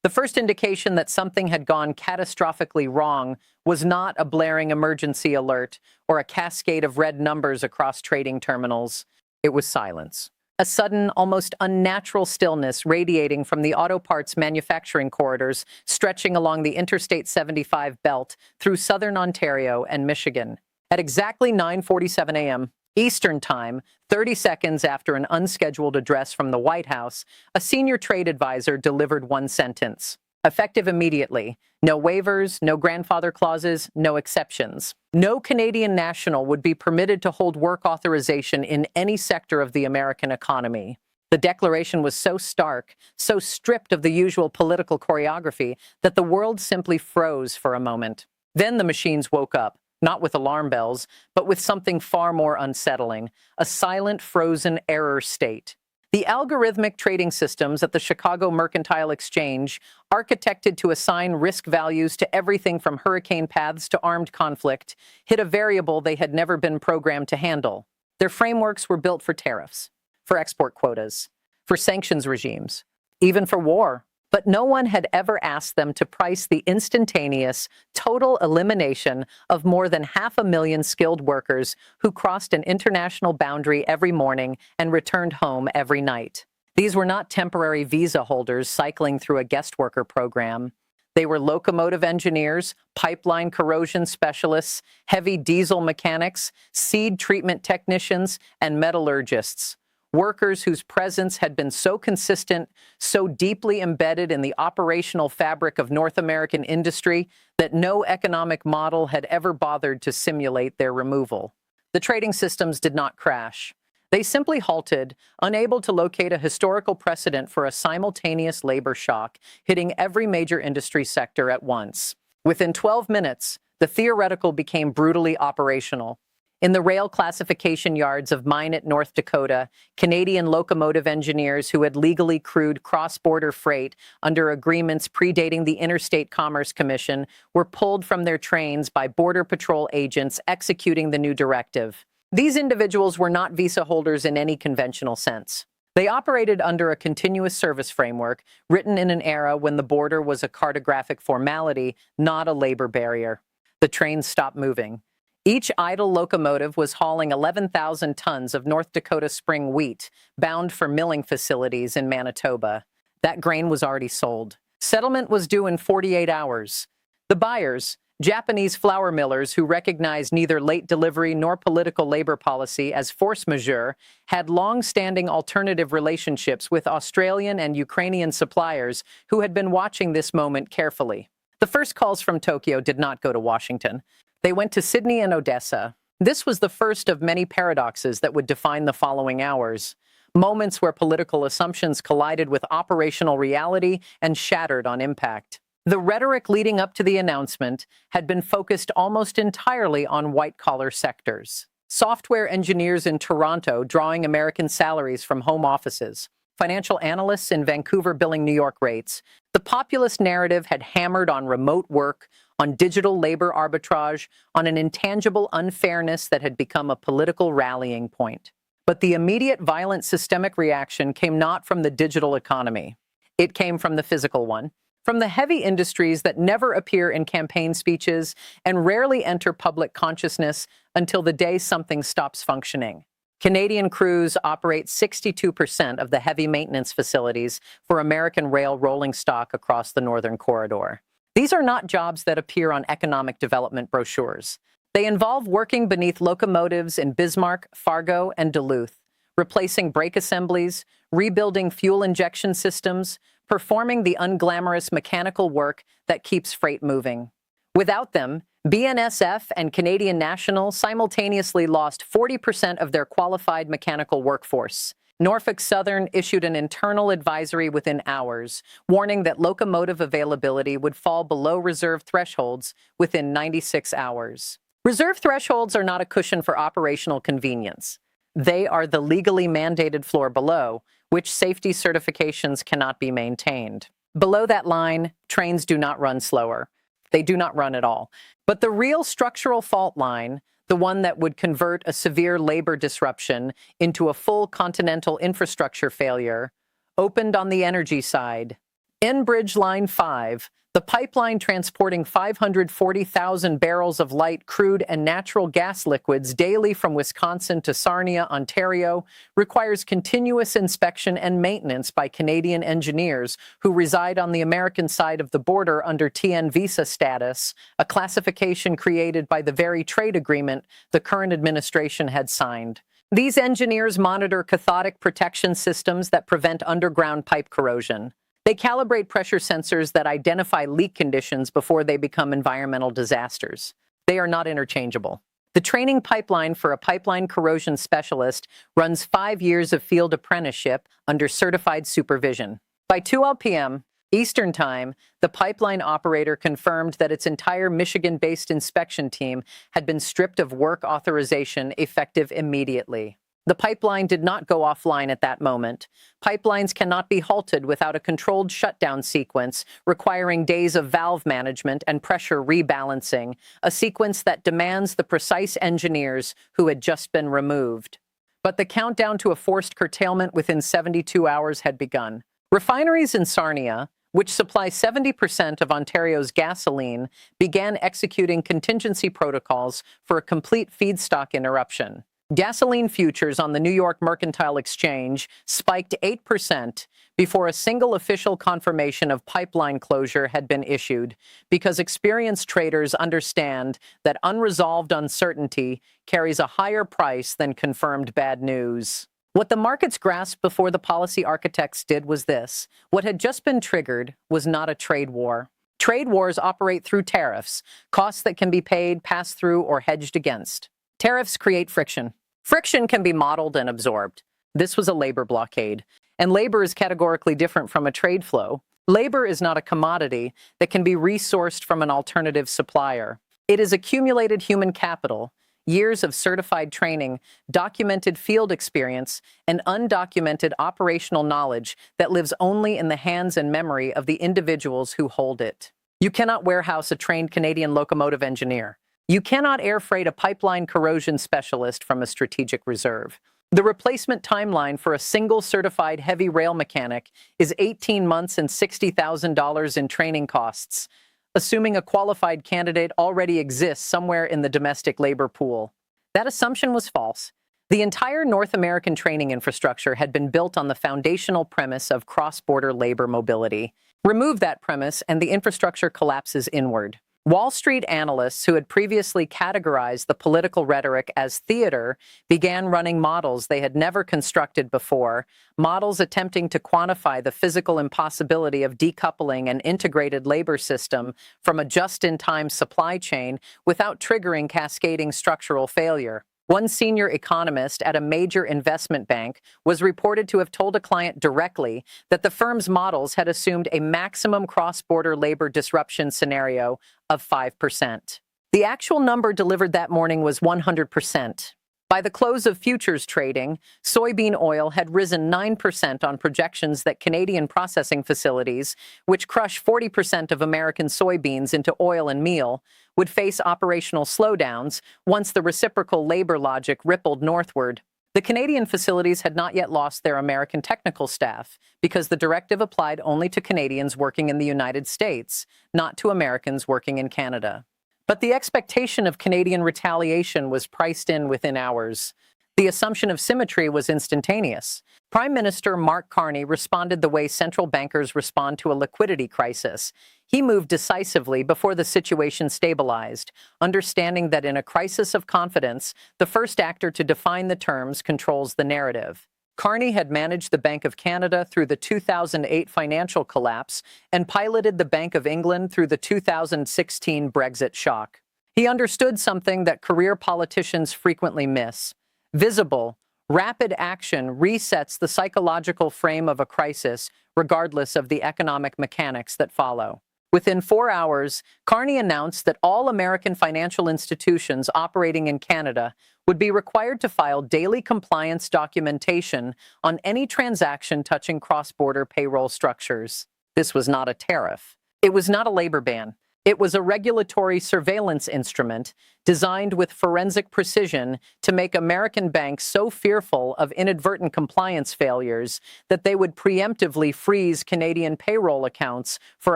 The first indication that something had gone catastrophically wrong was not a blaring emergency alert or a cascade of red numbers across trading terminals. It was silence. A sudden, almost unnatural stillness radiating from the auto parts manufacturing corridors stretching along the Interstate 75 belt through southern Ontario and Michigan. At exactly 9:47 a.m. Eastern Time, 30 seconds after an unscheduled address from the White House, a senior trade advisor delivered one sentence. Effective immediately. No waivers, no grandfather clauses, no exceptions. No Canadian national would be permitted to hold work authorization in any sector of the American economy. The declaration was so stark, so stripped of the usual political choreography, that the world simply froze for a moment. Then the machines woke up. Not with alarm bells, but with something far more unsettling, a silent, frozen error state. The algorithmic trading systems at the Chicago Mercantile Exchange, architected to assign risk values to everything from hurricane paths to armed conflict, hit a variable they had never been programmed to handle. Their frameworks were built for tariffs, for export quotas, for sanctions regimes, even for war. But no one had ever asked them to price the instantaneous, total elimination of more than 500,000 skilled workers who crossed an international boundary every morning and returned home every night. These were not temporary visa holders cycling through a guest worker program. They were locomotive engineers, pipeline corrosion specialists, heavy diesel mechanics, seed treatment technicians, and metallurgists. Workers whose presence had been so consistent, so deeply embedded in the operational fabric of North American industry that no economic model had ever bothered to simulate their removal. The trading systems did not crash. They simply halted, unable to locate a historical precedent for a simultaneous labor shock hitting every major industry sector at once. Within 12 minutes, the theoretical became brutally operational. In the rail classification yards of Minot, North Dakota, Canadian locomotive engineers who had legally crewed cross-border freight under agreements predating the Interstate Commerce Commission were pulled from their trains by Border Patrol agents executing the new directive. These individuals were not visa holders in any conventional sense. They operated under a continuous service framework written in an era when the border was a cartographic formality, not a labor barrier. The trains stopped moving. Each idle locomotive was hauling 11,000 tons of North Dakota spring wheat, bound for milling facilities in Manitoba. That grain was already sold. Settlement was due in 48 hours. The buyers, Japanese flour millers who recognized neither late delivery nor political labor policy as force majeure, had long-standing alternative relationships with Australian and Ukrainian suppliers who had been watching this moment carefully. The first calls from Tokyo did not go to Washington. They went to Sydney and Odessa. This was the first of many paradoxes that would define the following hours. Moments where political assumptions collided with operational reality and shattered on impact. The rhetoric leading up to the announcement had been focused almost entirely on white-collar sectors. Software engineers in Toronto drawing American salaries from home offices. Financial analysts in Vancouver billing New York rates. The populist narrative had hammered on remote work, on digital labor arbitrage, on an intangible unfairness that had become a political rallying point. But the immediate violent systemic reaction came not from the digital economy. It came from the physical one, from the heavy industries that never appear in campaign speeches and rarely enter public consciousness until the day something stops functioning. Canadian crews operate 62% of the heavy maintenance facilities for American rail rolling stock across the Northern Corridor. These are not jobs that appear on economic development brochures. They involve working beneath locomotives in Bismarck, Fargo, and Duluth, replacing brake assemblies, rebuilding fuel injection systems, performing the unglamorous mechanical work that keeps freight moving. Without them, BNSF and Canadian National simultaneously lost 40% of their qualified mechanical workforce. Norfolk Southern issued an internal advisory within hours, warning that locomotive availability would fall below reserve thresholds within 96 hours. Reserve thresholds are not a cushion for operational convenience. They are the legally mandated floor below, which safety certifications cannot be maintained. Below that line, trains do not run slower. They do not run at all. But the real structural fault line, the one that would convert a severe labor disruption into a full continental infrastructure failure, opened on the energy side. Enbridge Line 5, the pipeline transporting 540,000 barrels of light crude and natural gas liquids daily from Wisconsin to Sarnia, Ontario, requires continuous inspection and maintenance by Canadian engineers who reside on the American side of the border under TN visa status, a classification created by the very trade agreement the current administration had signed. These engineers monitor cathodic protection systems that prevent underground pipe corrosion. They calibrate pressure sensors that identify leak conditions before they become environmental disasters. They are not interchangeable. The training pipeline for a pipeline corrosion specialist runs 5 years of field apprenticeship under certified supervision. By 2 p.m. Eastern Time, the pipeline operator confirmed that its entire Michigan-based inspection team had been stripped of work authorization effective immediately. The pipeline did not go offline at that moment. Pipelines cannot be halted without a controlled shutdown sequence requiring days of valve management and pressure rebalancing, a sequence that demands the precise engineers who had just been removed. But the countdown to a forced curtailment within 72 hours had begun. Refineries in Sarnia, which supply 70% of Ontario's gasoline, began executing contingency protocols for a complete feedstock interruption. Gasoline futures on the New York Mercantile Exchange spiked 8% before a single official confirmation of pipeline closure had been issued, because experienced traders understand that unresolved uncertainty carries a higher price than confirmed bad news. What the markets grasped before the policy architects did was this: what had just been triggered was not a trade war. Trade wars operate through tariffs, costs that can be paid, passed through, or hedged against. Tariffs create friction. Friction can be modeled and absorbed. This was a labor blockade, and labor is categorically different from a trade flow. Labor is not a commodity that can be resourced from an alternative supplier. It is accumulated human capital, years of certified training, documented field experience, and undocumented operational knowledge that lives only in the hands and memory of the individuals who hold it. You cannot warehouse a trained Canadian locomotive engineer. You cannot air freight a pipeline corrosion specialist from a strategic reserve. The replacement timeline for a single certified heavy rail mechanic is 18 months and $60,000 in training costs, assuming a qualified candidate already exists somewhere in the domestic labor pool. That assumption was false. The entire North American training infrastructure had been built on the foundational premise of cross-border labor mobility. Remove that premise and the infrastructure collapses inward. Wall Street analysts who had previously categorized the political rhetoric as theater began running models they had never constructed before, models attempting to quantify the physical impossibility of decoupling an integrated labor system from a just-in-time supply chain without triggering cascading structural failure. One senior economist at a major investment bank was reported to have told a client directly that the firm's models had assumed a maximum cross-border labor disruption scenario of 5%. The actual number delivered that morning was 100%. By the close of futures trading, soybean oil had risen 9% on projections that Canadian processing facilities, which crush 40% of American soybeans into oil and meal, would face operational slowdowns once the reciprocal labor logic rippled northward. The Canadian facilities had not yet lost their American technical staff because the directive applied only to Canadians working in the United States, not to Americans working in Canada. But the expectation of Canadian retaliation was priced in within hours. The assumption of symmetry was instantaneous. Prime Minister Mark Carney responded the way central bankers respond to a liquidity crisis. He moved decisively before the situation stabilized, understanding that in a crisis of confidence, the first actor to define the terms controls the narrative. Carney had managed the Bank of Canada through the 2008 financial collapse and piloted the Bank of England through the 2016 Brexit shock. He understood something that career politicians frequently miss. Visible, rapid action resets the psychological frame of a crisis, regardless of the economic mechanics that follow. Within 4 hours, Carney announced that all American financial institutions operating in Canada would be required to file daily compliance documentation on any transaction touching cross-border payroll structures. This was not a tariff. It was not a labor ban. It was a regulatory surveillance instrument designed with forensic precision to make American banks so fearful of inadvertent compliance failures that they would preemptively freeze Canadian payroll accounts for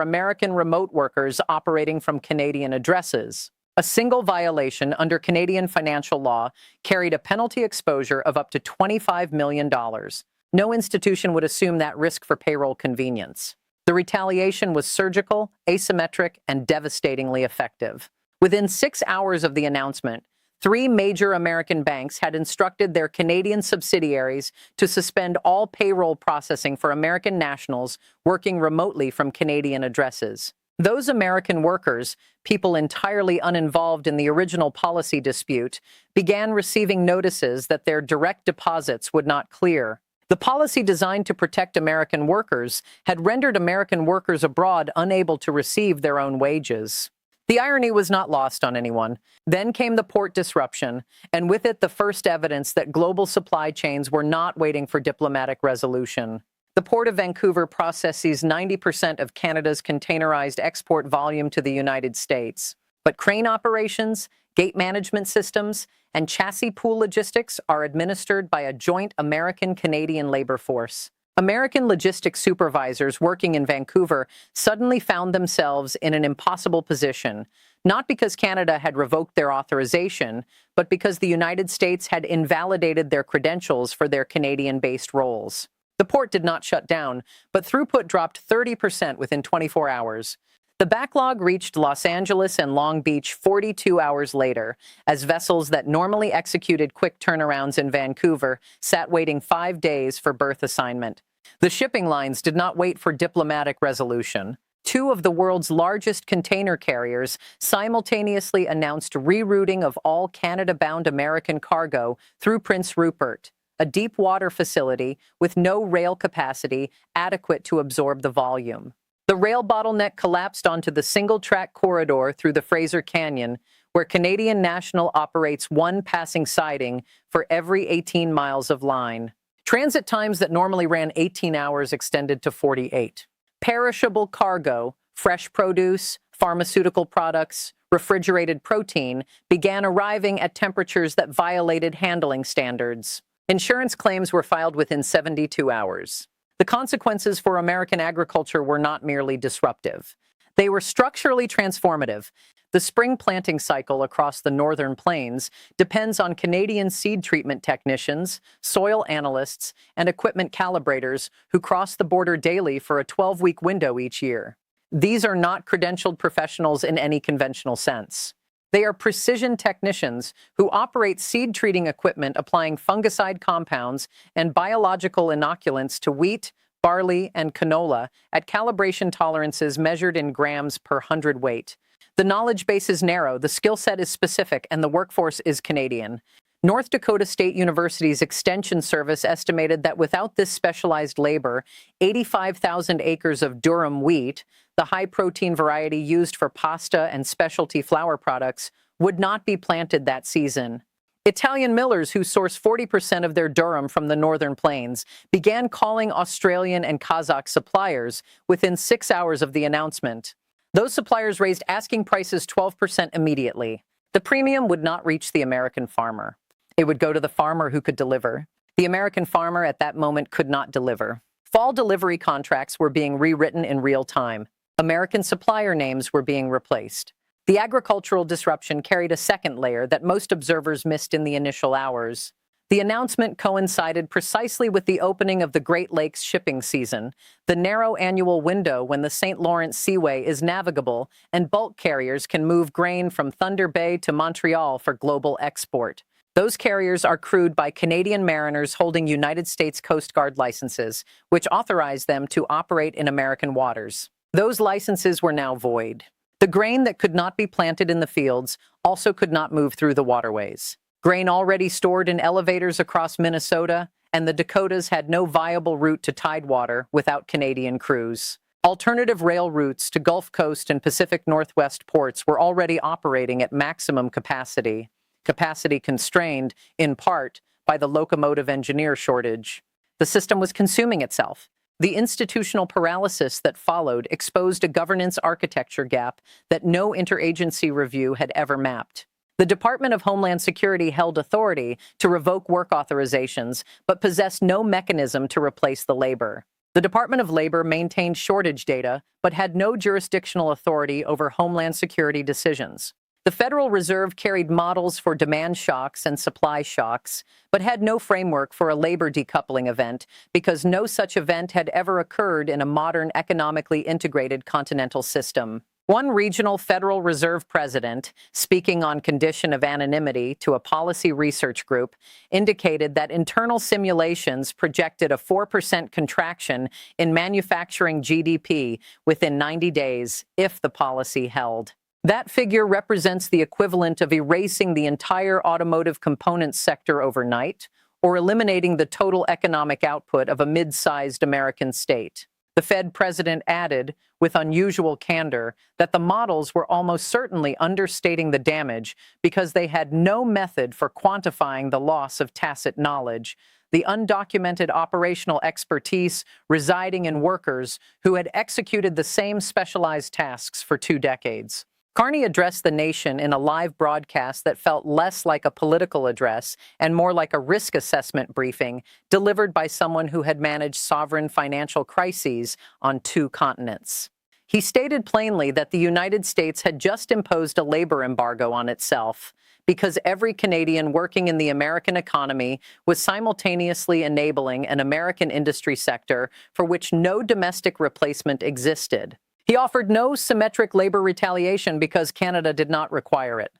American remote workers operating from Canadian addresses. A single violation under Canadian financial law carried a penalty exposure of up to $25 million. No institution would assume that risk for payroll convenience. The retaliation was surgical, asymmetric, and devastatingly effective. Within 6 hours of the announcement, 3 major American banks had instructed their Canadian subsidiaries to suspend all payroll processing for American nationals working remotely from Canadian addresses. Those American workers, people entirely uninvolved in the original policy dispute, began receiving notices that their direct deposits would not clear. The policy designed to protect American workers had rendered American workers abroad unable to receive their own wages. The irony was not lost on anyone. Then came the port disruption, and with it the first evidence that global supply chains were not waiting for diplomatic resolution. The Port of Vancouver processes 90% of Canada's containerized export volume to the United States. But crane operations, gate management systems, and chassis pool logistics are administered by a joint American-Canadian labor force. American logistics supervisors working in Vancouver suddenly found themselves in an impossible position, not because Canada had revoked their authorization, but because the United States had invalidated their credentials for their Canadian-based roles. The port did not shut down, but throughput dropped 30% within 24 hours. The backlog reached Los Angeles and Long Beach 42 hours later, as vessels that normally executed quick turnarounds in Vancouver sat waiting 5 days for berth assignment. The shipping lines did not wait for diplomatic resolution. 2 of the world's largest container carriers simultaneously announced rerouting of all Canada-bound American cargo through Prince Rupert, a deep water facility with no rail capacity adequate to absorb the volume. The rail bottleneck collapsed onto the single-track corridor through the Fraser Canyon, where Canadian National operates 1 passing siding for every 18 miles of line. Transit times that normally ran 18 hours extended to 48. Perishable cargo, fresh produce, pharmaceutical products, refrigerated protein began arriving at temperatures that violated handling standards. Insurance claims were filed within 72 hours. The consequences for American agriculture were not merely disruptive. They were structurally transformative. The spring planting cycle across the northern plains depends on Canadian seed treatment technicians, soil analysts, and equipment calibrators who cross the border daily for a 12-week window each year. These are not credentialed professionals in any conventional sense. They are precision technicians who operate seed-treating equipment applying fungicide compounds and biological inoculants to wheat, barley, and canola at calibration tolerances measured in grams per hundredweight. The knowledge base is narrow, the skill set is specific, and the workforce is Canadian. North Dakota State University's Extension Service estimated that without this specialized labor, 85,000 acres of durum wheat, the high-protein variety used for pasta and specialty flour products, would not be planted that season. Italian millers, who source 40% of their durum from the northern plains, began calling Australian and Kazakh suppliers within 6 hours of the announcement. Those suppliers raised asking prices 12% immediately. The premium would not reach the American farmer. It would go to the farmer who could deliver. The American farmer at that moment could not deliver. Fall delivery contracts were being rewritten in real time. American supplier names were being replaced. The agricultural disruption carried a second layer that most observers missed in the initial hours. The announcement coincided precisely with the opening of the Great Lakes shipping season, the narrow annual window when the St. Lawrence Seaway is navigable and bulk carriers can move grain from Thunder Bay to Montreal for global export. Those carriers are crewed by Canadian mariners holding United States Coast Guard licenses, which authorize them to operate in American waters. Those licenses were now void. The grain that could not be planted in the fields also could not move through the waterways. Grain already stored in elevators across Minnesota, and the Dakotas had no viable route to Tidewater without Canadian crews. Alternative rail routes to Gulf Coast and Pacific Northwest ports were already operating at maximum capacity constrained, in part, by the locomotive engineer shortage. The system was consuming itself. The institutional paralysis that followed exposed a governance architecture gap that no interagency review had ever mapped. The Department of Homeland Security held authority to revoke work authorizations, but possessed no mechanism to replace the labor. The Department of Labor maintained shortage data, but had no jurisdictional authority over Homeland Security decisions. The Federal Reserve carried models for demand shocks and supply shocks, but had no framework for a labor decoupling event because no such event had ever occurred in a modern economically integrated continental system. One regional Federal Reserve president, speaking on condition of anonymity to a policy research group, indicated that internal simulations projected a 4% contraction in manufacturing GDP within 90 days if the policy held. That figure represents the equivalent of erasing the entire automotive components sector overnight or eliminating the total economic output of a mid-sized American state. The Fed president added, with unusual candor, that the models were almost certainly understating the damage because they had no method for quantifying the loss of tacit knowledge, the undocumented operational expertise residing in workers who had executed the same specialized tasks for 2 decades. Carney addressed the nation in a live broadcast that felt less like a political address and more like a risk assessment briefing delivered by someone who had managed sovereign financial crises on 2 continents. He stated plainly that the United States had just imposed a labor embargo on itself because every Canadian working in the American economy was simultaneously enabling an American industry sector for which no domestic replacement existed. He offered no symmetric labor retaliation because Canada did not require it.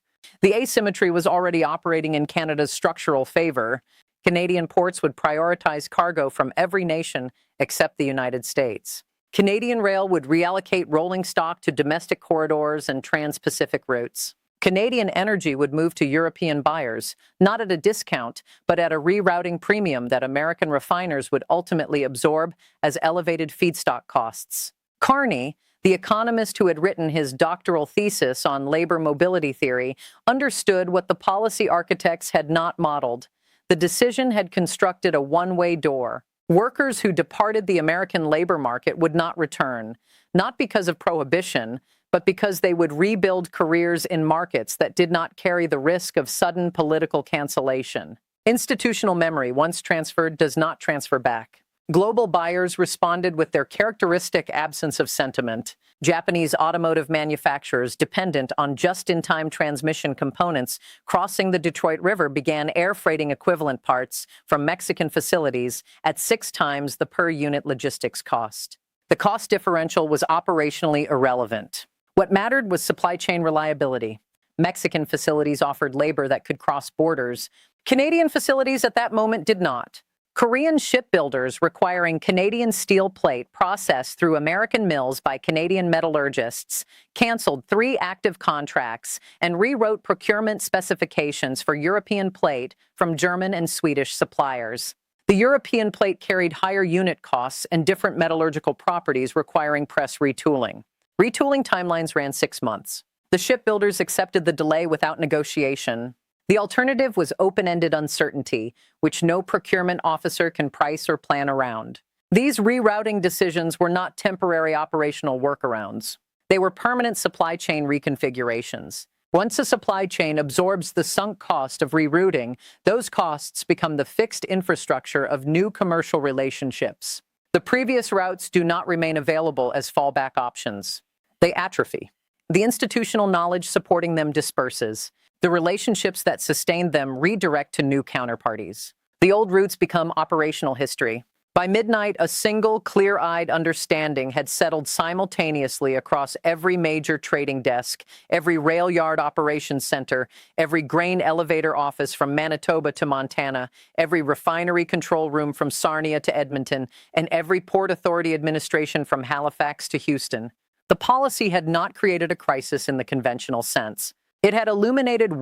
The asymmetry was already operating in Canada's structural favor. Canadian ports would prioritize cargo from every nation except the United States. Canadian rail would reallocate rolling stock to domestic corridors and trans-Pacific routes. Canadian energy would move to European buyers, not at a discount, but at a rerouting premium that American refiners would ultimately absorb as elevated feedstock costs. Carney, the economist who had written his doctoral thesis on labor mobility theory, understood what the policy architects had not modeled. The decision had constructed a one-way door. Workers who departed the American labor market would not return, not because of prohibition, but because they would rebuild careers in markets that did not carry the risk of sudden political cancellation. Institutional memory, once transferred, does not transfer back. Global buyers responded with their characteristic absence of sentiment. Japanese automotive manufacturers dependent on just-in-time transmission components crossing the Detroit River began air freighting equivalent parts from Mexican facilities at 6 times the per-unit logistics cost. The cost differential was operationally irrelevant. What mattered was supply chain reliability. Mexican facilities offered labor that could cross borders. Canadian facilities at that moment did not. Korean shipbuilders requiring Canadian steel plate processed through American mills by Canadian metallurgists canceled 3 active contracts and rewrote procurement specifications for European plate from German and Swedish suppliers. The European plate carried higher unit costs and different metallurgical properties requiring press retooling. Retooling timelines ran 6 months. The shipbuilders accepted the delay without negotiation. The alternative was open-ended uncertainty, which no procurement officer can price or plan around. These rerouting decisions were not temporary operational workarounds. They were permanent supply chain reconfigurations. Once a supply chain absorbs the sunk cost of rerouting, those costs become the fixed infrastructure of new commercial relationships. The previous routes do not remain available as fallback options. They atrophy. The institutional knowledge supporting them disperses. The relationships that sustained them redirect to new counterparties. The old routes become operational history. By midnight, a single, clear-eyed understanding had settled simultaneously across every major trading desk, every rail yard operations center, every grain elevator office from Manitoba to Montana, every refinery control room from Sarnia to Edmonton, and every port authority administration from Halifax to Houston. The policy had not created a crisis in the conventional sense. It had illuminated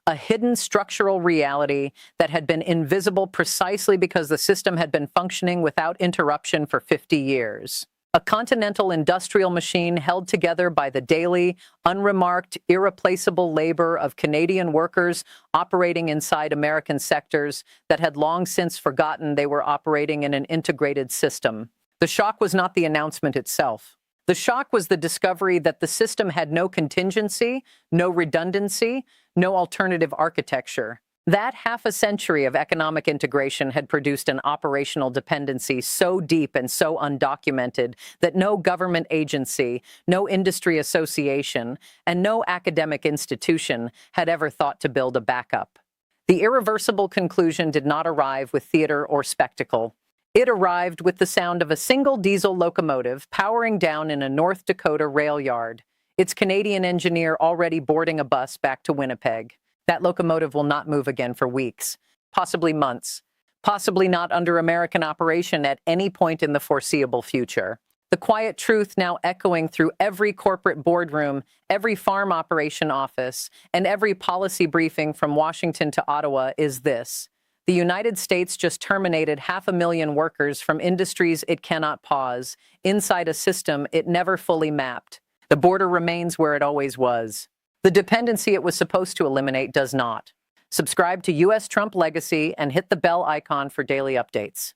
a hidden structural reality that had been invisible precisely because the system had been functioning without interruption for 50 years. A continental industrial machine held together by the daily, unremarked, irreplaceable labor of Canadian workers operating inside American sectors that had long since forgotten they were operating in an integrated system. The shock was not the announcement itself. The shock was the discovery that the system had no contingency, no redundancy, no alternative architecture. That half a century of economic integration had produced an operational dependency so deep and so undocumented that no government agency, no industry association, and no academic institution had ever thought to build a backup. The irreversible conclusion did not arrive with theater or spectacle. It arrived with the sound of a single diesel locomotive powering down in a North Dakota rail yard, its Canadian engineer already boarding a bus back to Winnipeg. That locomotive will not move again for weeks, possibly months, possibly not under American operation at any point in the foreseeable future. The quiet truth now echoing through every corporate boardroom, every farm operation office, and every policy briefing from Washington to Ottawa is this: the United States just terminated 500,000 workers from industries it cannot pause, inside a system it never fully mapped. The border remains where it always was. The dependency it was supposed to eliminate does not. Subscribe to US Trump Legacy and hit the bell icon for daily updates.